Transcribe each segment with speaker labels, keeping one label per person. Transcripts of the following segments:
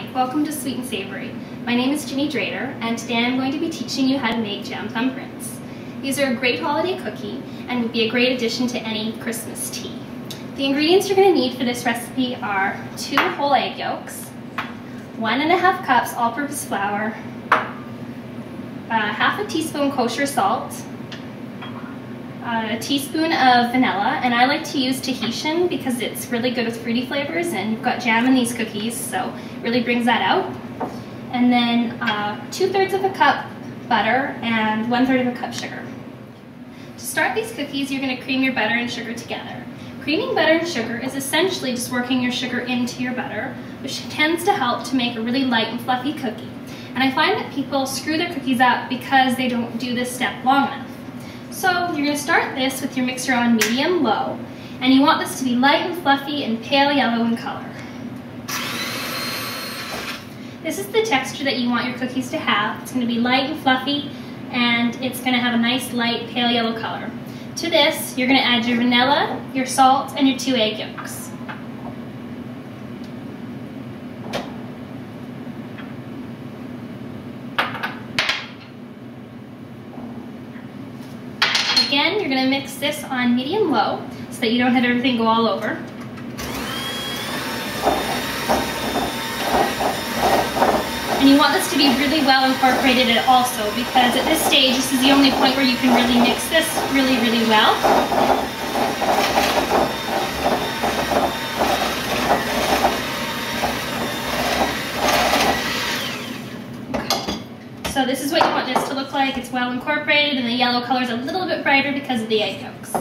Speaker 1: Hi, welcome to Sweet and Savory. My name is Ginny Drader, and today I'm going to be teaching you how to make jam thumbprints. These are a great holiday cookie and would be a great addition to any Christmas tea. The ingredients you're going to need for this recipe are 2 whole egg yolks, 1½ cups all-purpose flour, half a teaspoon kosher salt, a teaspoon of vanilla, and I like to use Tahitian because it's really good with fruity flavors, and you've got jam in these cookies, so it really brings that out. And then 2/3 of a cup butter and 1/3 of a cup sugar. To start these cookies, you're going to cream your butter and sugar together. Creaming butter and sugar is essentially just working your sugar into your butter, which tends to help to make a really light and fluffy cookie. And I find that people screw their cookies up because they don't do this step long enough. So you're going to start this with your mixer on medium-low, and you want this to be light and fluffy and pale yellow in color. This is the texture that you want your cookies to have. It's going to be light and fluffy, and it's going to have a nice light pale yellow color. To this, you're going to add your vanilla, your salt, and your 2 egg yolks. Again, you're going to mix this on medium-low so that you don't have everything go all over. And you want this to be really well incorporated also, because at this stage, this is the only point where you can really mix this really, really well. So this is what you want this to look like. It's well incorporated, and the yellow color is a little bit brighter because of the egg yolks.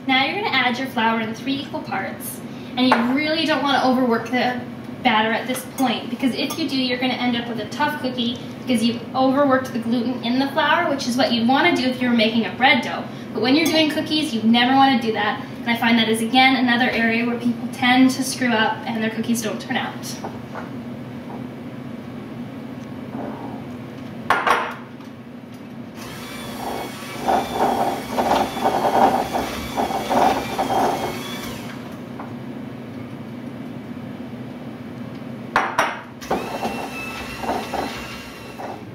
Speaker 1: Now you're going to add your flour in 3 equal parts, and you really don't want to overwork the batter at this point, because if you do, you're going to end up with a tough cookie because you've overworked the gluten in the flour, which is what you'd want to do if you were making a bread dough. But when you're doing cookies, you never want to do that, and I find that is again another area where people tend to screw up and their cookies don't turn out.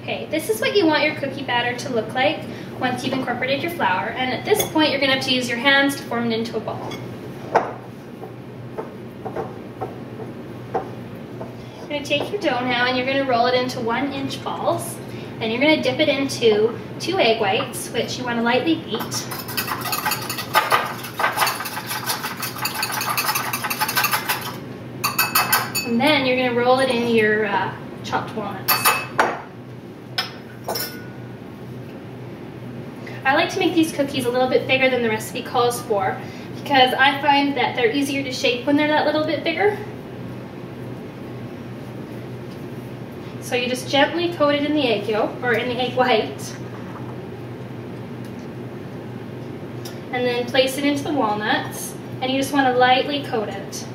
Speaker 1: Okay, this is what you want your cookie batter to look like once you've incorporated your flour, and at this point you're going to have to use your hands to form it into a ball. You're going to take your dough now and you're going to roll it into 1-inch balls. Then you're going to dip it into 2 egg whites, which you want to lightly beat. And then you're going to roll it in your chopped walnuts. I like to make these cookies a little bit bigger than the recipe calls for, because I find that they're easier to shape when they're that little bit bigger. So you just gently coat it in the egg yolk, or in the egg white, and then place it into the walnuts, and you just want to lightly coat it.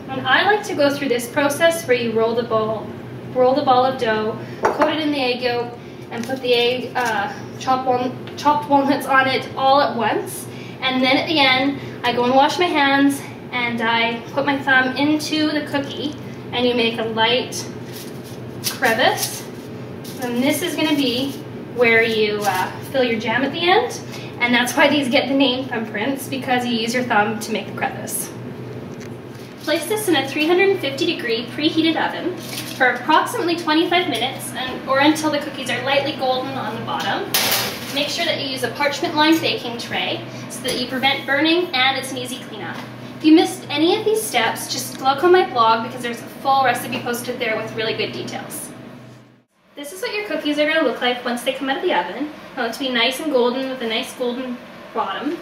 Speaker 1: And I like to go through this process where you roll the ball of dough, coat it in the egg yolk, and put the egg chopped walnuts on it all at once. And then at the end, I go and wash my hands, and I put my thumb into the cookie, and you make a light crevice. And this is going to be where you fill your jam at the end, and that's why these get the name thumbprints, because you use your thumb to make the crevice. Place this in a 350-degree preheated oven for approximately 25 minutes, or until the cookies are lightly golden on the bottom. Make sure that you use a parchment-lined baking tray so that you prevent burning, and it's an easy cleanup. If you missed any of these steps, just look on my blog, because there's a full recipe posted there with really good details. This is what your cookies are going to look like once they come out of the oven. I want it to be nice and golden with a nice golden bottom.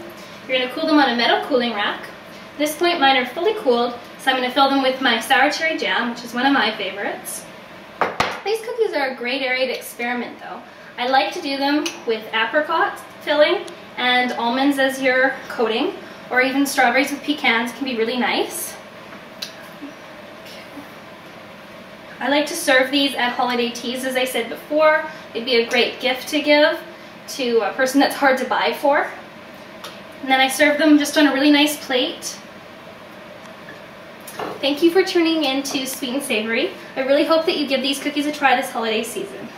Speaker 1: You're going to cool them on a metal cooling rack. At this point, mine are fully cooled, so I'm going to fill them with my sour cherry jam, which is one of my favorites. These cookies are a great area to experiment though. I like to do them with apricot filling and almonds as your coating, or even strawberries with pecans can be really nice. I like to serve these at holiday teas, as I said before. It'd be a great gift to give to a person that's hard to buy for. And then I serve them just on a really nice plate. Thank you for tuning in to Sweet and Savory. I really hope that you give these cookies a try this holiday season.